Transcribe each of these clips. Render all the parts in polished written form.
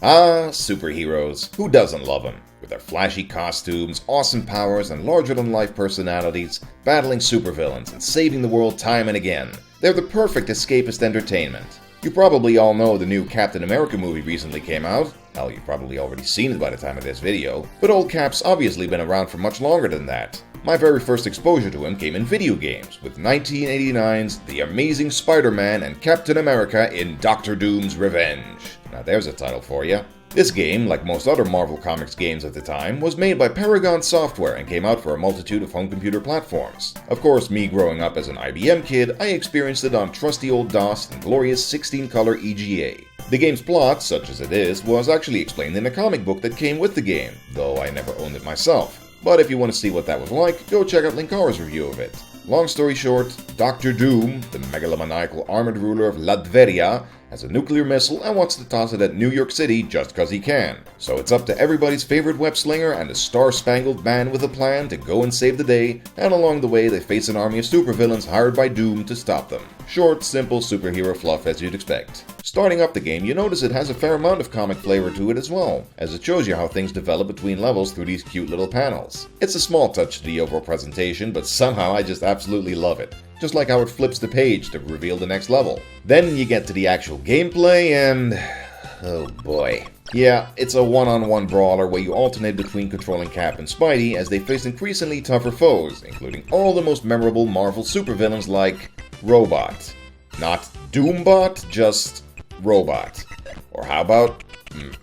Ah, superheroes. Who doesn't love them? With their flashy costumes, awesome powers, and larger-than-life personalities, battling supervillains and saving the world time and again. They're the perfect escapist entertainment. You probably all know the new Captain America movie recently came out. Hell, you've probably already seen it by the time of this video. But old Cap's obviously been around for much longer than that. My very first exposure to him came in video games, with 1989's The Amazing Spider-Man and Captain America in Doctor Doom's Revenge. Now there's a title for you. This game, like most other Marvel Comics games at the time, was made by Paragon Software and came out for a multitude of home computer platforms. Of course, me growing up as an IBM kid, I experienced it on trusty old DOS and glorious 16-color EGA. The game's plot, such as it is, was actually explained in a comic book that came with the game, though I never owned it myself. But if you want to see what that was like, go check out Linkara's review of it. Long story short, Dr. Doom, the megalomaniacal armored ruler of Latveria, has a nuclear missile and wants to toss it at New York City just cause he can. So it's up to everybody's favorite web-slinger and the star-spangled man with a plan to go and save the day, and along the way they face an army of supervillains hired by Doom to stop them. Short, simple superhero fluff as you'd expect. Starting up the game, you notice it has a fair amount of comic flavor to it as well, as it shows you how things develop between levels through these cute little panels. It's a small touch to the overall presentation, but somehow I just absolutely love it. Just like how it flips the page to reveal the next level. Then you get to the actual gameplay and... oh boy. Yeah, it's a one-on-one brawler where you alternate between controlling Cap and Spidey as they face increasingly tougher foes, including all the most memorable Marvel supervillains like Robot. Not Doombot, just Robot. Or how about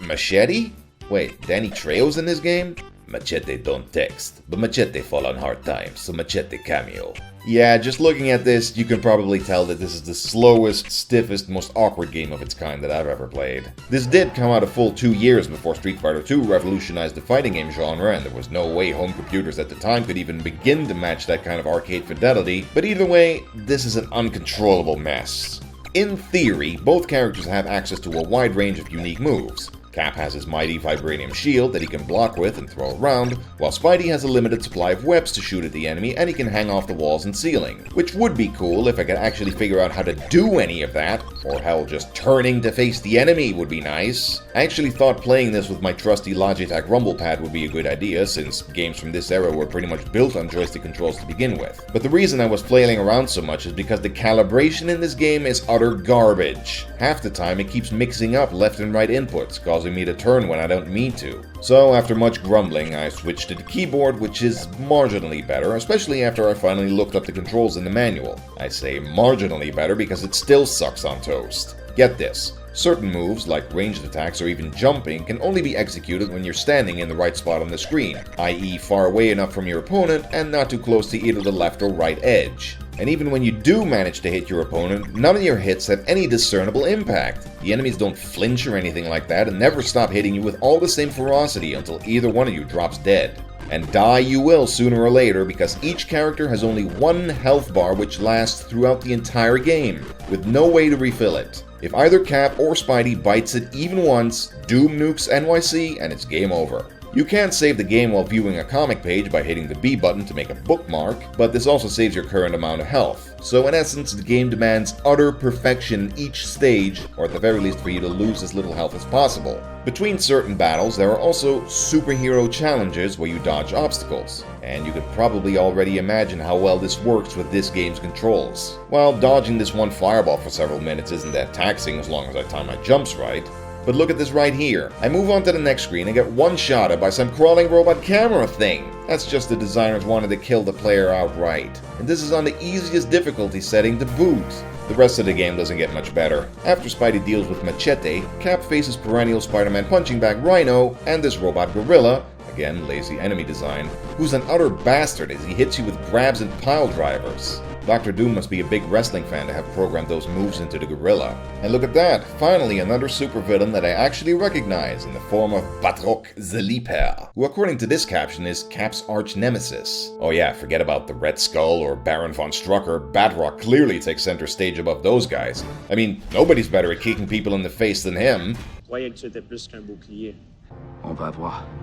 Machete? Wait, Danny Trejo's in this game? Machete don't text, but Machete fall on hard times, so Machete cameo. Yeah, just looking at this, you can probably tell that this is the slowest, stiffest, most awkward game of its kind that I've ever played. This did come out a full 2 years before Street Fighter II revolutionized the fighting game genre, and there was no way home computers at the time could even begin to match that kind of arcade fidelity, but either way, this is an uncontrollable mess. In theory, both characters have access to a wide range of unique moves. Cap has his mighty vibranium shield that he can block with and throw around, while Spidey has a limited supply of webs to shoot at the enemy and he can hang off the walls and ceiling. Which would be cool if I could actually figure out how to do any of that, or hell, just turning to face the enemy would be nice. I actually thought playing this with my trusty Logitech Rumble Pad would be a good idea, since games from this era were pretty much built on joystick controls to begin with. But the reason I was flailing around so much is because the calibration in this game is utter garbage. Half the time it keeps mixing up left and right inputs, causing me to turn when I don't mean to. So after much grumbling, I switched to the keyboard, which is marginally better, especially after I finally looked up the controls in the manual. I say marginally better because it still sucks on toast. Get this. Certain moves, like ranged attacks or even jumping, can only be executed when you're standing in the right spot on the screen, i.e. far away enough from your opponent and not too close to either the left or right edge. And even when you do manage to hit your opponent, none of your hits have any discernible impact. The enemies don't flinch or anything like that and never stop hitting you with all the same ferocity until either one of you drops dead. And die you will sooner or later because each character has only one health bar which lasts throughout the entire game, with no way to refill it. If either Cap or Spidey bites it even once, Doom nukes NYC and it's game over. You can save the game while viewing a comic page by hitting the B button to make a bookmark, but this also saves your current amount of health. So in essence, the game demands utter perfection each stage, or at the very least for you to lose as little health as possible. Between certain battles, there are also superhero challenges where you dodge obstacles, and you could probably already imagine how well this works with this game's controls. While dodging this one fireball for several minutes isn't that taxing as long as I time my jumps right. But look at this right here. I move on to the next screen and get one-shotted by some crawling robot camera thing. That's just the designers wanted to kill the player outright. And this is on the easiest difficulty setting to boot. The rest of the game doesn't get much better. After Spidey deals with Machete, Cap faces perennial Spider-Man punching bag Rhino and this robot Gorilla, again lazy enemy design, who's an utter bastard as he hits you with grabs and pile drivers. Dr. Doom must be a big wrestling fan to have programmed those moves into the gorilla. And look at that, finally another supervillain that I actually recognize in the form of Batroc the Leaper, who according to this caption is Cap's arch nemesis. Oh yeah, forget about the Red Skull or Baron von Strucker, Batroc clearly takes center stage above those guys. I mean, nobody's better at kicking people in the face than him.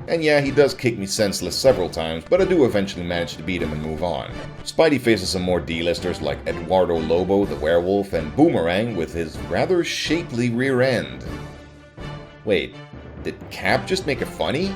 And yeah, he does kick me senseless several times, but I do eventually manage to beat him and move on. Spidey faces some more D-listers like Eduardo Lobo the werewolf and Boomerang with his rather shapely rear end. Wait, Did Cap just make it funny?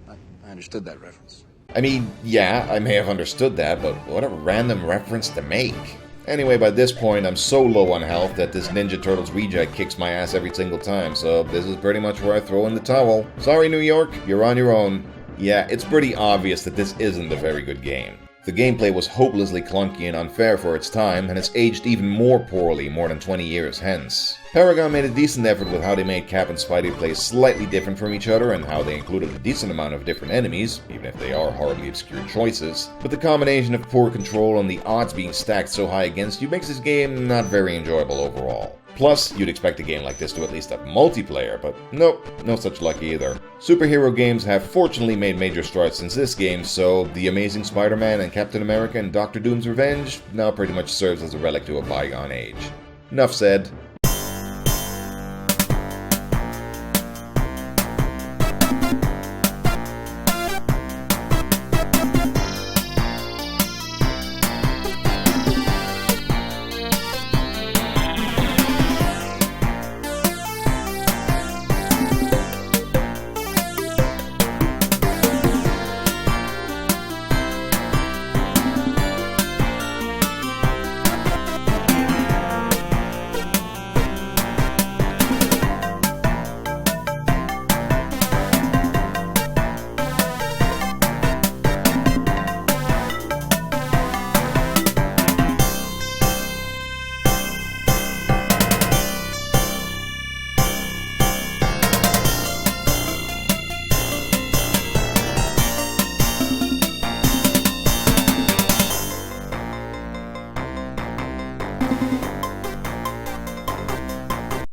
I understood that reference. I mean, yeah, I may have understood that, but what a random reference to make. Anyway, by this point, I'm so low on health that this Ninja Turtles reject kicks my ass every single time, so this is pretty much where I throw in the towel. Sorry, New York, you're on your own. Yeah, it's pretty obvious that this isn't a very good game. The gameplay was hopelessly clunky and unfair for its time, and it's aged even more poorly more than 20 years hence. Paragon made a decent effort with how they made Cap and Spidey play slightly different from each other and how they included a decent amount of different enemies, even if they are horribly obscure choices, but the combination of poor control and the odds being stacked so high against you makes this game not very enjoyable overall. Plus, you'd expect a game like this to at least have multiplayer, but nope, no such luck either. Superhero games have fortunately made major strides since this game, so The Amazing Spider-Man and Captain America and Doctor Doom's Revenge now pretty much serves as a relic to a bygone age. Enough said.